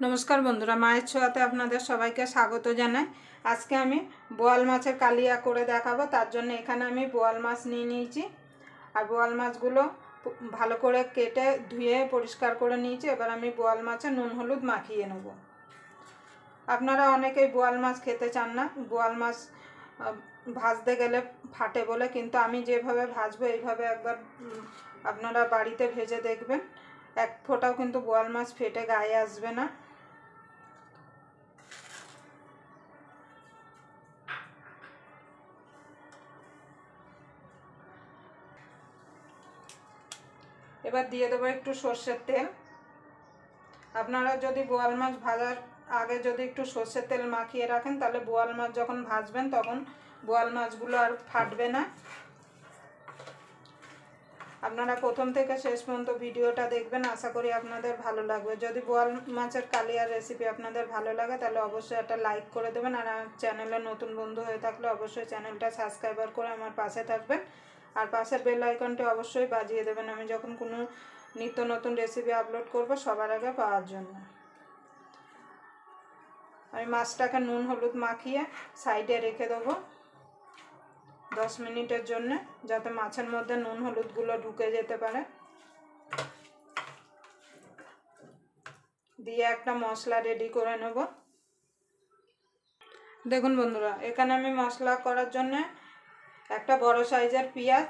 नमस्कार बंधुरा माয়ের ছোঁয়াতে আপনাদের সবাইকে স্বাগত জানাই। আজকে আমি বোয়াল মাছের কালিয়া করে দেখাবো। তার জন্য এখানে আমি বোয়াল মাছ নিয়ে নিয়েছি আর বোয়াল মাছগুলো ভালো করে কেটে ধুয়ে পরিষ্কার করে নিয়েছি। এবার আমি বোয়াল মাছে নুন হলুদ মাখিয়ে নেব। আপনারা অনেকেই বোয়াল মাছ খেতে চান না, বোয়াল মাছ ভাজতে গেলে ফাটে বলে, কিন্তু আমি যেভাবে ভাজবো এইভাবে একবার আপনারা বাড়িতে ভেজে দেখবেন, এক ফোঁটাও কিন্তু বোয়াল মাছ ফেটে গায়ে আসবে না। এবার দিয়ে দেবো একটু সর্ষের তেল। আপনারা যদি বোয়াল মাছ ভাজার আগে যদি একটু সর্ষের তেল মাখিয়ে রাখেন, তাহলে বোয়াল মাছ যখন ভাজবেন তখন বোয়াল মাছগুলো আর ফাটবে না। আপনারা প্রথম থেকে শেষ পর্যন্ত ভিডিওটা দেখবেন, আশা করি আপনাদের ভালো লাগবে। যদি বোয়াল মাছের কালিয়ার রেসিপি আপনাদের ভালো লাগে তাহলে অবশ্যই একটা লাইক করে দেবেন, আর আমার চ্যানেলে নতুন বন্ধু হয়ে থাকলে অবশ্যই চ্যানেলটা সাবস্ক্রাইব করে আমার পাশে থাকবেন, আর পাশের বেল আইকনটি অবশ্যই বাজিয়ে দেবেন আমি যখন কোনো নিত্য নতুন রেসিপি আপলোড করব সবার আগে পাওয়ার জন্য। আমি মাছটাকে নুন হলুদ মাখিয়ে সাইডে রেখে দেবো 10 মিনিটের জন্য, যাতে মাছের মধ্যে নুন হলুদগুলো ঢুকে যেতে পারে। দিয়ে একটা মশলা রেডি করে নেব। দেখুন বন্ধুরা, এখানে আমি মশলা করার জন্য একটা বড় সাইজের পেঁয়াজ,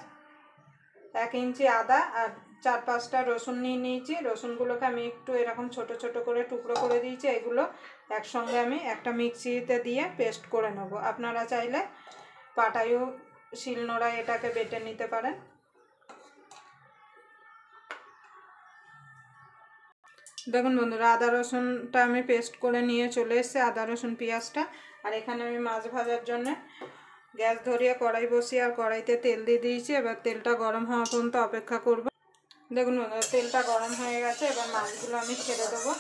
1 ইঞ্চি আদা আর 4-5টা রসুন নিয়ে নিয়েছি। রসুনগুলোকে আমি একটু এরকম ছোট ছোট করে টুকরো করে দিয়েছি। এগুলো একসঙ্গে আমি একটা মিক্সিতে দিয়ে পেস্ট করে নেব। আপনারা চাইলে পাটায়ও শিলনোড়ায় এটাকে বেটে নিতে পারেন। দেখুন বন্ধুরা, আদা রসুনটা আমি পেস্ট করে নিয়ে চলে এসেছি, আদা রসুন পেঁয়াজটা। আর এখানে আমি মাছ ভাজার জন্য গ্যাস ধরিয়ে কড়াই বসিয়ে আর কড়াইতে তেল দিয়ে দিয়েছি। এবার তেলটা গরম হওয়া পর্যন্ত অপেক্ষা করব। দেখুন বন্ধুরা, তেলটা গরম হয়ে গেছে। এবার মাছগুলো আমি ছেড়ে দেবো।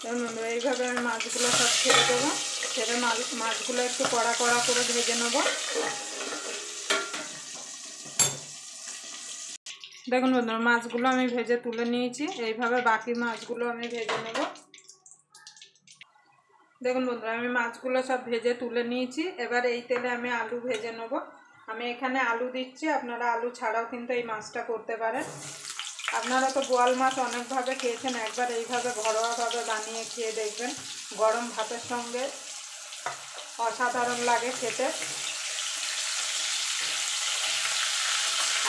দেখুন বন্ধুরা, এইভাবে আমি মাছগুলো সব ছেড়ে দেবো। ছেড়ে মাছগুলো একটু কড়া কড়া করে ভেজে নেব। দেখুন বন্ধুরা, মাছগুলো আমি ভেজে তুলে নিয়েছি। এইভাবে বাকি মাছগুলো আমি ভেজে নেব। দেখুন বন্ধুরা, আমি মাছগুলো সব ভেজে তুলে নিয়েছি। এবার এই তেলে আমি আলু ভেজে নেব। আমি এখানে আলু দিচ্ছি, আপনারা আলু ছাড়াও কিন্তু এই মাছটা করতে পারেন। আপনারা তো বোয়াল মাছ অনেকভাবে খেয়েছেন, একবার এইভাবে ঘরোয়াভাবে বানিয়ে খেয়ে দেখবেন। গরম ভাতের সঙ্গে অসাধারণ লাগে খেতে।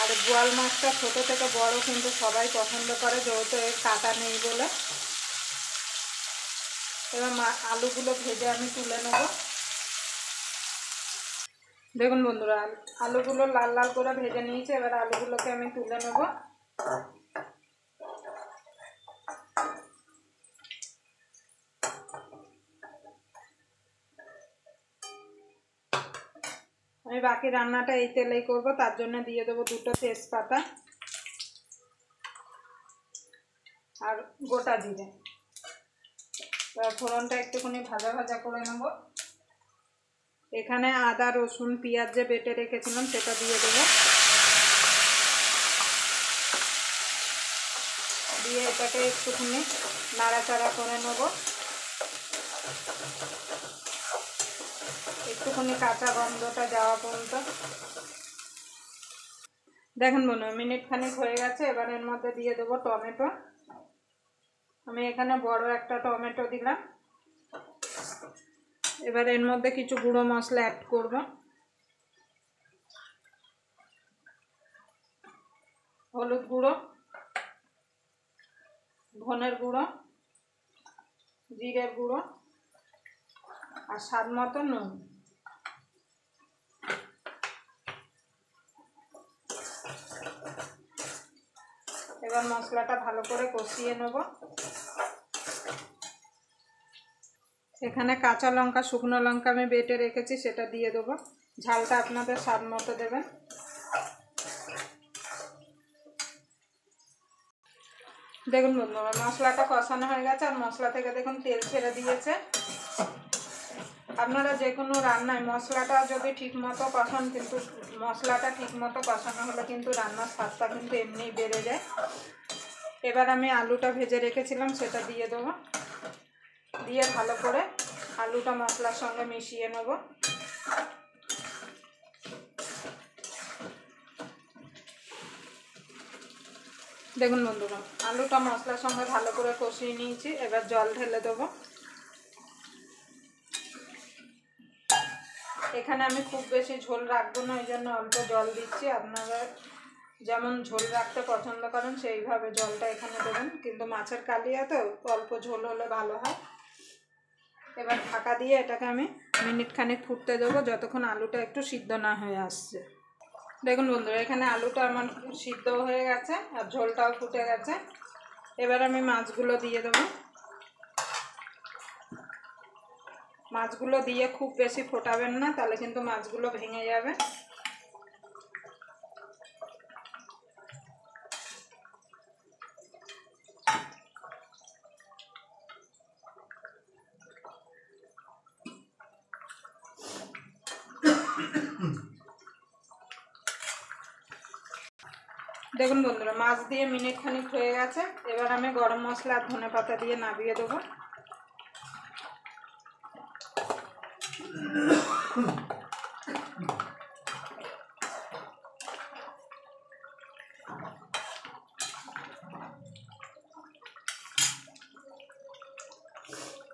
আর বোয়াল মাছটা ছোটো থেকে বড় কিন্তু সবাই পছন্দ করে, যেহেতু এর কাঁটা নেই বলে। এবার আলুগুলো ভেজে আমি তুলে নেব। দেখুন বন্ধুরা, আলুগুলো লাল লাল করে ভেজে নিয়েছি। এবার আলুগুলোকে আমি তুলে নেব। আমি বাকি রান্নাটা এই তেলেই করব, তার জন্য দিয়ে দেবো 2টো তেজপাতা আর গোটা জিরে। ফোড়নটা একটুখানি ভাজা ভাজা করে নেব। এখানে আদা রসুন পেঁয়াজ যে বেটে রেখেছিলাম সেটা দিয়ে দেবো। দিয়ে এটাকে একটুখানি নাড়াচাড়া করে নেব, একটুখানি কাঁচা গন্ধটা যাওয়া পর্যন্ত। দেখুন বন্ধুরা, মিনিট খানিক হয়ে গেছে। এবার এর মধ্যে দিয়ে দেবো টমেটো। আমি এখানে বড় একটা টমেটো দিলাম। এবার এর মধ্যে কিছু গুঁড়ো মশলা অ্যাড করব। হলুদ গুঁড়ো, ধনের গুঁড়ো, জিরের গুঁড়ো আর স্বাদ মতো নুন। এবার মশলাটা ভালো করে কষিয়ে নেব। এখানে কাঁচা লঙ্কা শুকনো লঙ্কা আমি বেটে রেখেছি, সেটা দিয়ে দেবো। ঝালটা আপনাদের স্বাদ মতো দেবেন। দেখুন বন্ধুরা মশলাটা কষানো হয়ে গেছে, আর মশলা থেকে দেখুন তেল ছেড়ে দিয়েছে। আপনারা যে কোনো রান্নায় মশলাটা যদি ঠিকমতো কষান, কিন্তু মশলাটা ঠিকমতো কষানো হলে কিন্তু রান্নার স্বাদটা কিন্তু এমনিই বেড়ে যায়। এবার আমি আলুটা ভেজে রেখেছিলাম সেটা দিয়ে দেবো, দিয়ে ভালো করে আলুটা মশলার সঙ্গে মিশিয়ে নেব। দেখুন বন্ধুরা আলুটা মশলার সঙ্গে ভালো করে কষিয়ে নিয়েছি, এবার জল ঢেলে দেবো। এখানে আমি খুব বেশি ঝোল রাখবো না, ওই জন্য অল্প জল দিচ্ছি। আপনারা যেমন ঝোল রাখতে পছন্দ করেন সেইভাবে জলটা এখানে দেবেন, কিন্তু মাছের কালিয়া তো অল্প ঝোল হলে ভালো হয়। এবার ঢাকা দিয়ে এটাকে আমি মিনিট খানেক ফুটতে দেবো, যতক্ষণ আলুটা একটু সিদ্ধ না হয়ে আসছে। দেখুন বন্ধুরা এখানে আলুটা আমার সিদ্ধ হয়ে গেছে আর ঝোলটাও ফুটে গেছে। এবার আমি মাছগুলো দিয়ে দেবো। মাছগুলো দিয়ে খুব বেশি ফোটাবেন না, তাহলে কিন্তু মাছগুলো ভেঙে যাবে। দেখুন বন্ধুরা মাছ দিয়ে মিনিট খানিক হয়ে গেছে। এবার আমি গরম মশলা আর ধনেপাতা দিয়ে নামিয়ে দেবো।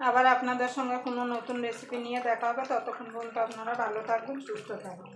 আবার আপনাদের সঙ্গে কোনো নতুন রেসিপি নিয়ে দেখা হবে। ততক্ষণ পর্যন্ত আপনারা ভালো থাকবেন, সুস্থ থাকবেন।